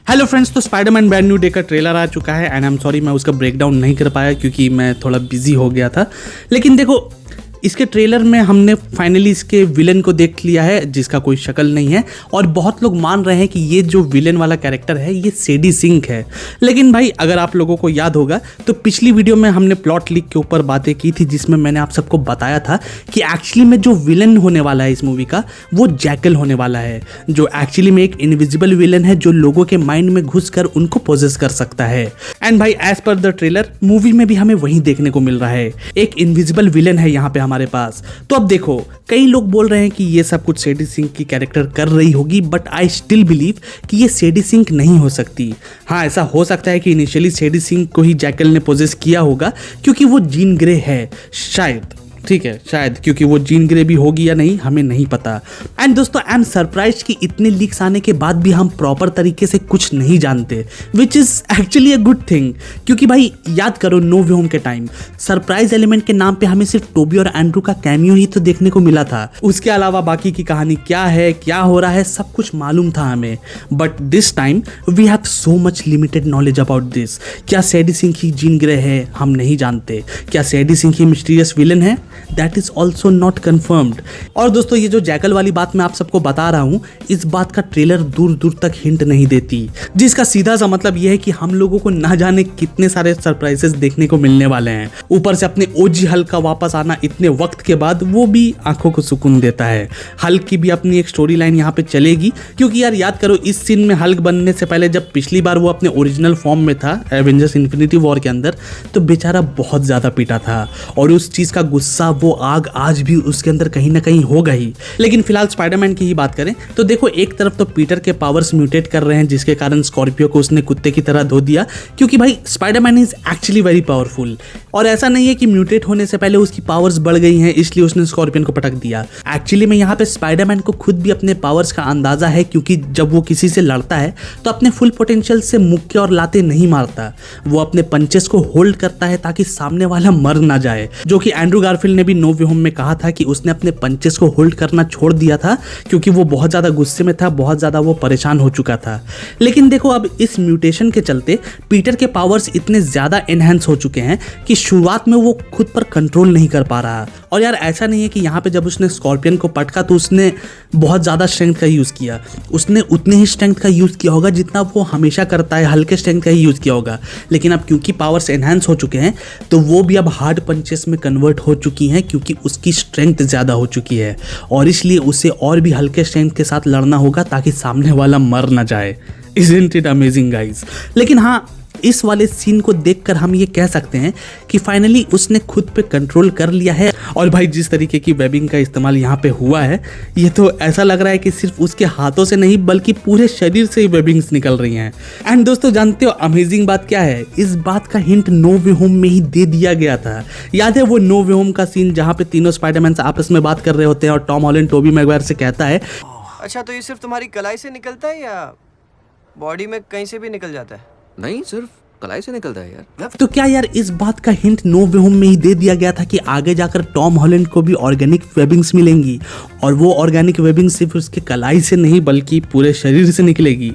Hello friends, तो Spiderman brand new day का trailer आ चुका है एंड आई एम सॉरी मैं उसका ब्रेकडाउन नहीं कर पाया क्योंकि मैं थोड़ा बिजी हो गया था। लेकिन देखो, इसके ट्रेलर में हमने फाइनली इसके विलन को देख लिया है जिसका कोई शक्ल नहीं है और बहुत लोग मान रहे हैं कि ये जो विलन वाला कैरेक्टर है ये सेडी सिंक है। लेकिन भाई, अगर आप लोगों को याद होगा तो पिछली वीडियो में हमने प्लॉट लीक के ऊपर बातें की थी जिसमें मैंने आप सबको बताया था कि एक्चुअली में जो विलन होने वाला है इस मूवी का वो जैकल होने वाला है, जो एक्चुअली में एक इनविजिबल विलन है जो लोगों के माइंड में घुसकर उनको पोजेस कर सकता है। एंड भाई, as per the trailer movie में भी हमें वही देखने को मिल रहा है, एक इनविजिबल विलन है यहाँ पे हमारे पास। तो अब देखो, कई लोग बोल रहे हैं कि ये सब कुछ सेडी सिंक की कैरेक्टर कर रही होगी, बट आई स्टिल बिलीव कि ये सेडी सिंक नहीं हो सकती। हाँ, ऐसा हो सकता है कि इनिशियली सेडी सिंक को ही जैकल ने पोजेस किया होगा क्योंकि वो जीन ग्रे है, शायद, ठीक है, शायद, क्योंकि वो जीन ग्रे भी होगी या नहीं हमें नहीं पता। एंड दोस्तों, आई एम सरप्राइज कि इतने लीक्स आने के बाद भी हम प्रॉपर तरीके से कुछ नहीं जानते, which is actually a good thing. क्योंकि भाई याद करो, नो वे होम के टाइम सरप्राइज एलिमेंट के नाम पे हमें सिर्फ टोबी और एंड्रू का कैमियो ही तो देखने को मिला था। उसके अलावा बाकी की कहानी क्या है, क्या हो रहा है, सब कुछ मालूम था हमें। But this time we have so much limited knowledge about this. क्या सेडी सिंक ही जीन ग्रे है, हम नहीं जानते। क्या सेडी सिंक ही मिस्टीरियस विलन है, that is also not confirmed. और दोस्तों, ये जो जैकल वाली बात मैं आप सबको बता रहा हूँ, इस बात का ट्रेलर दूर दूर तक हिंट नहीं देती, जिसका सीधा सा मतलब यह है कि हम लोगों को ना जाने कितने सारे सरप्राइजेस देखने को मिलने वाले हैं। ऊपर से अपने ओजी हल्क का वापस आना इतने वक्त के बाद, वो भी आंखों को सुकून देता है। हल्क की भी अपनी एक स्टोरी लाइन यहाँ पे चलेगी, क्योंकि यार याद करो, इस सीन में हल्क बनने से पहले जब पिछली बार वो अपने ओरिजिनल फॉर्म में था एवेंजर्स इन्फिनिटी वॉर के अंदर, तो बेचारा बहुत ज्यादा पीटा था और उस चीज का गुस्सा, वो आग आज भी उसके अंदर कहीं ना कहीं होगा ही। लेकिन फिलहाल स्पाइडरमैन की ही बात करें तो देखो, एक तरफ तो पीटर के पावर्स म्यूटेट कर रहे हैं जिसके कारण स्कॉर्पियो को उसने कुत्ते की तरह धो दिया, क्योंकि भाई Spiderman is actually very powerful. और ऐसा नहीं है कि म्यूटेट होने से पहले उसकी पावर्स बढ़ गई हैं इसलिए उसने स्कॉर्पियन को पटक दिया। एक्चुअली में यहाँ पे स्पाइडरमैन को खुद भी अपने पावर्स का अंदाजा है, क्योंकि जब वो किसी से लड़ता है तो अपने फुल पोटेंशियल से मुक्के और लाते नहीं मारता, वो अपने पंचेस को होल्ड करता है ताकि सामने वाला मर ना जाए, जो कि एंड्रू गारफील्ड ने भी नो वे होम में कहा था कि उसने अपने पंचेस को होल्ड करना छोड़ दिया था क्योंकि वो बहुत ज्यादा गुस्से में था, बहुत ज्यादा वो परेशान हो चुका था। लेकिन देखो, अब इस म्यूटेशन के चलते पीटर के पावर्स इतने ज्यादा एनहेंस हो चुके हैं कि शुरुआत में वो खुद पर कंट्रोल नहीं कर पा रहा। और यार ऐसा नहीं है कि यहाँ पे जब उसने स्कॉर्पियन को पटका तो उसने बहुत ज्यादा स्ट्रेंथ का यूज किया, उसने उतने ही स्ट्रेंथ का यूज किया होगा जितना वो हमेशा करता है, हल्के स्ट्रेंथ का ही यूज किया होगा। लेकिन अब क्योंकि पावर्स एनहेंस हो चुके हैं तो वो भी अब हार्ड पंचेस में कन्वर्ट हो चुकी हैं, क्योंकि उसकी स्ट्रेंथ ज़्यादा हो चुकी है और इसलिए उसे और भी हल्के स्ट्रेंथ के साथ लड़ना होगा ताकि सामने वाला मर ना जाए। Isn't it amazing guys? लेकिन हाँ, इस वाले सीन को देखकर हम ये कह सकते हैं कि फाइनली उसने खुद पे कंट्रोल कर लिया है। और भाई, जिस तरीके की वेबिंग का इस्तेमाल यहाँ पे हुआ है, ये तो ऐसा लग रहा है कि सिर्फ उसके हाथों से नहीं बल्कि पूरे शरीर से ही वेबिंग्स निकल रही हैं। एंड दोस्तों, जानते हो अमेजिंग बात क्या है? इस बात का हिंट नो वे होम में ही दे दिया गया था। याद है वो नो वे होम का सीन जहाँ पे तीनों स्पाइडरमैन आपस में बात कर रहे होते हैं और टॉम हॉलैंड टोबी मैगवायर से कहता है, अच्छा, तो ये सिर्फ तुम्हारी कलाई से निकलता है या बॉडी में कहीं से भी निकल जाता है? नहीं, सिर्फ कलाई से निकलता है यार। तो क्या यार इस बात का हिंट नो वे होम में ही दे दिया गया था कि आगे जाकर टॉम हॉलैंड को भी ऑर्गेनिक वेबिंग्स मिलेंगी और वो ऑर्गेनिक वेबिंग सिर्फ उसके कलाई से नहीं बल्कि पूरे शरीर से निकलेगी?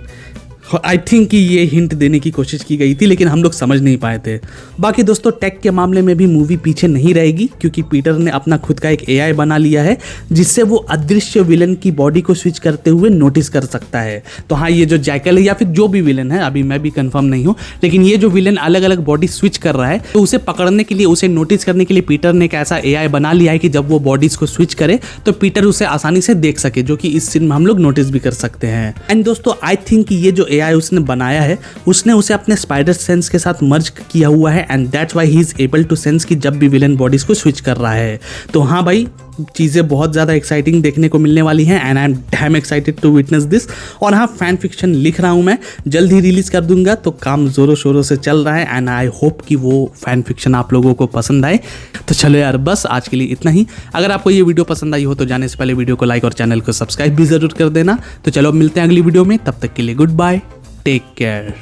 आई थिंक कि ये हिंट देने की कोशिश की गई थी लेकिन हम लोग समझ नहीं पाए थे। बाकी दोस्तों, टेक के मामले में भी मूवी पीछे नहीं रहेगी क्योंकि पीटर ने अपना खुद का एक एआई बना लिया है जिससे वो अदृश्य विलन की बॉडी को स्विच करते हुए नोटिस कर सकता है। तो हाँ, ये जो जैकल है या फिर जो भी विलन है, अभी मैं भी कंफर्म नहीं हूँ, लेकिन ये जो विलन अलग अलग बॉडी स्विच कर रहा है तो उसे पकड़ने के लिए, उसे नोटिस करने के लिए पीटर ने एक ऐसा एआई बना लिया है कि जब वो बॉडीज को स्विच करे तो पीटर उसे आसानी से देख सके, जो कि इस सीन में हम लोग नोटिस भी कर सकते हैं। एंड दोस्तों, आई थिंक ये जो एआई उसने बनाया है उसने उसे अपने स्पाइडर सेंस के साथ मर्ज किया हुआ है and that's why he is able to sense कि जब भी विलन बॉडीज को स्विच कर रहा है। तो हाँ भाई, चीज़ें बहुत ज़्यादा एक्साइटिंग देखने को मिलने वाली हैं and I am damn excited to witness this. और हाँ, फैन फिक्शन लिख रहा हूँ मैं, जल्द ही रिलीज़ कर दूंगा, तो काम ज़ोरों शोरों से चल रहा है एंड आई होप कि वो फैन फिक्शन आप लोगों को पसंद आए। तो चलो यार, बस आज के लिए इतना ही। अगर आपको ये वीडियो पसंद आई हो तो जाने से पहले वीडियो को लाइक और चैनल को सब्सक्राइब भी ज़रूर कर देना। तो चलो मिलते हैं अगली वीडियो में, तब तक के लिए गुड बाय, टेक केयर।